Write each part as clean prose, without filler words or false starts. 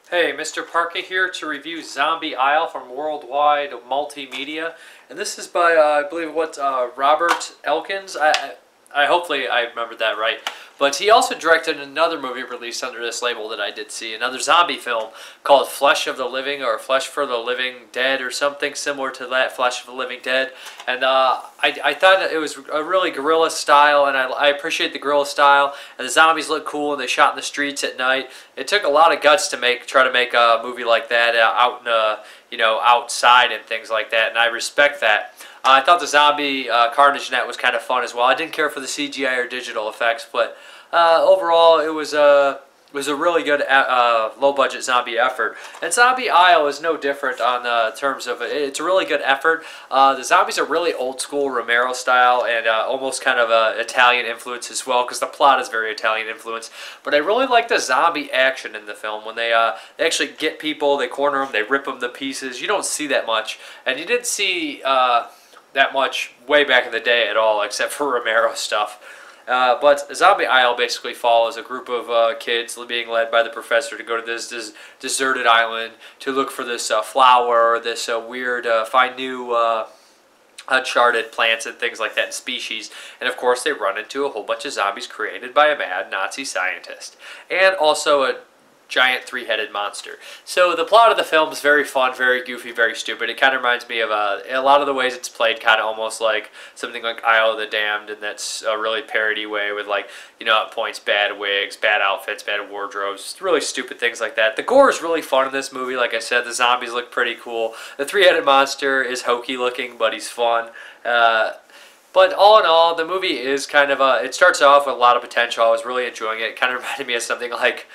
Hey, Mrparka here to review Zombie Isle from Worldwide Multimedia, and this is by I believe Robert Elkins. I hopefully I remembered that right. But he also directed another movie released under this label that I did see, another zombie film called Flesh of the Living or Flesh for the Living Dead or something similar to that, Flesh of the Living Dead. And I thought that it was a really guerrilla style, and I appreciate the guerrilla style. And the zombies look cool, and they shot in the streets at night. It took a lot of guts to try to make a movie like that out in outside and things like that, and I respect that. I thought the zombie carnage net was kind of fun as well. I didn't care for the CGI or digital effects, but overall it was a really good low-budget zombie effort. And Zombie Isle is no different on terms of it. It's a really good effort. The zombies are really old-school Romero style and almost kind of Italian influence as well, because the plot is very Italian influence. But I really like the zombie action in the film when they actually get people, they corner them, they rip them to pieces. You don't see that much, and you didn't see that much way back in the day at all, except for Romero stuff. But Zombie Isle basically follows a group of kids being led by the professor to go to this deserted island to look for this flower, this weird, find new uncharted plants and things like that and species. And of course they run into a whole bunch of zombies created by a mad Nazi scientist. And also a giant three-headed monster. So the plot of the film is very fun, very goofy, very stupid. It kind of reminds me of a lot of the ways it's played, kind of almost like something like Isle of the Damned, and that's a really parody way with, like, at points bad wigs, bad outfits, bad wardrobes, really stupid things like that. The gore is really fun in this movie. Like I said, the zombies look pretty cool. The three-headed monster is hokey looking, but he's fun. But all in all, the movie is kind of it starts off with a lot of potential. I was really enjoying it. It kind of reminded me of something like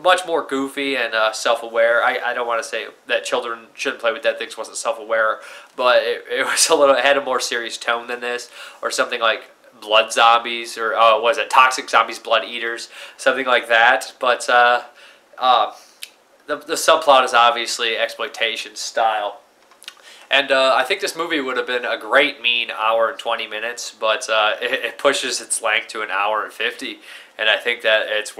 much more goofy and self-aware. I don't want to say that children shouldn't play with dead things wasn't self-aware, but it was it had a more serious tone than this, or something like Blood Zombies, or was it Toxic Zombies, Blood Eaters, something like that. But the subplot is obviously exploitation style. And I think this movie would have been a great mean hour and 20 minutes, but it pushes its length to an hour and 50, and I think that it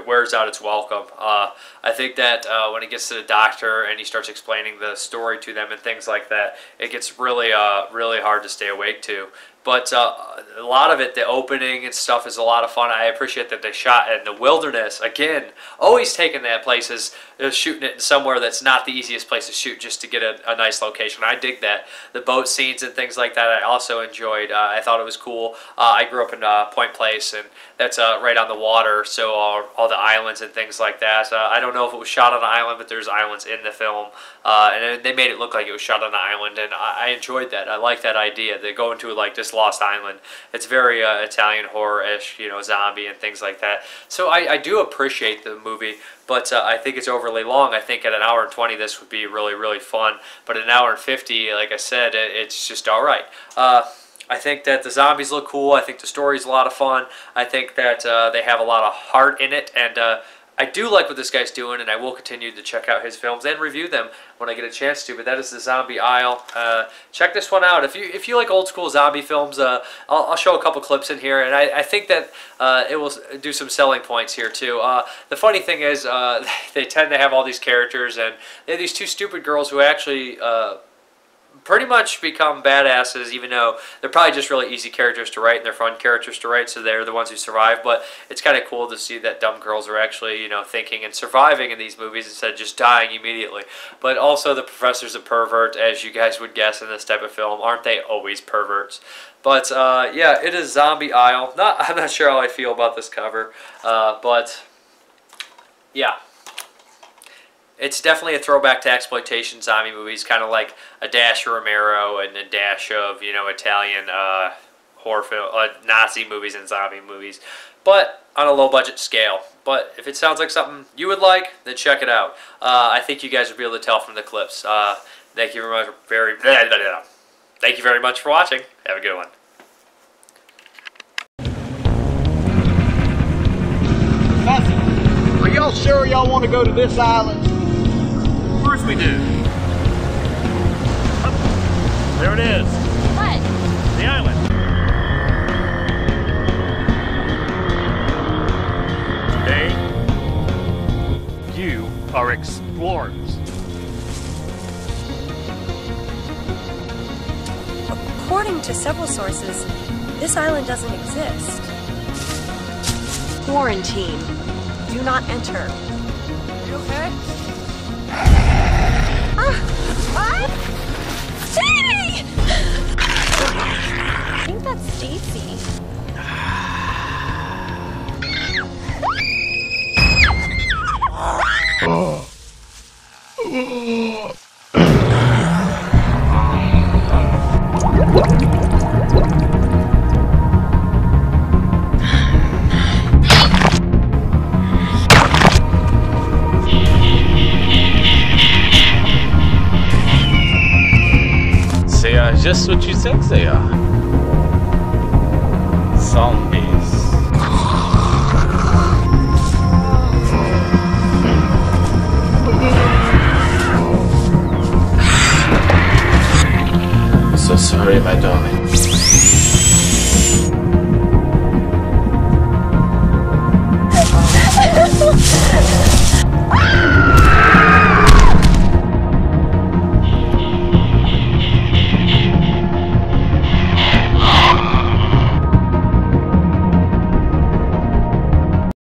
wears out its welcome. I think that when it gets to the doctor and he starts explaining the story to them and things like that, it gets really hard to stay awake to. But a lot of it, the opening and stuff, is a lot of fun. I appreciate that they shot in the wilderness. Again, always taking that places, shooting it in somewhere that's not the easiest place to shoot, just to get a nice location. I dig that. The boat scenes and things like that I also enjoyed. I thought it was cool. I grew up in Point Place, and that's right on the water, so all the islands and things like that. I don't know if it was shot on an island, but there's islands in the film. And they made it look like it was shot on an island, and I enjoyed that. I like that idea. They go into like this lost island. It's very Italian horror-ish, zombie and things like that. So I do appreciate the movie, but I think it's overly long. I think at an hour and 20 this would be really fun, but at an hour and 50, like I said, it's just all right. I think that the zombies look cool. I think the story's a lot of fun. I think that they have a lot of heart in it, and I do like what this guy's doing, and I will continue to check out his films and review them when I get a chance to. But that is the Zombie Isle. Check this one out. If you like old school zombie films, I'll show a couple clips in here, and I think that it will do some selling points here too. The funny thing is, they tend to have all these characters, and they have these two stupid girls who actually pretty much become badasses, even though they're probably just really easy characters to write and they're fun characters to write, so they're the ones who survive. But it's kind of cool to see that dumb girls are actually, thinking and surviving in these movies instead of just dying immediately. But also the professor's a pervert, as you guys would guess in this type of film. Aren't they always perverts? But yeah, it is Zombie Isle. I'm not sure how I feel about this cover, but yeah. It's definitely a throwback to exploitation zombie movies, kind of like a dash of Romero and a dash of, Italian horror film, Nazi movies and zombie movies, but on a low-budget scale. But if it sounds like something you would like, then check it out. I think you guys will be able to tell from the clips. Thank you very much for watching. Have a good one. Are y'all sure y'all want to go to this island? Of course we do. Oh, there it is. What? The island. Today, you or explorers? According to several sources, this island doesn't exist. Quarantine. Do not enter. You okay? Jamie! I think that's Stacy. They are just what you think they are. Zombies. So sorry, my darling.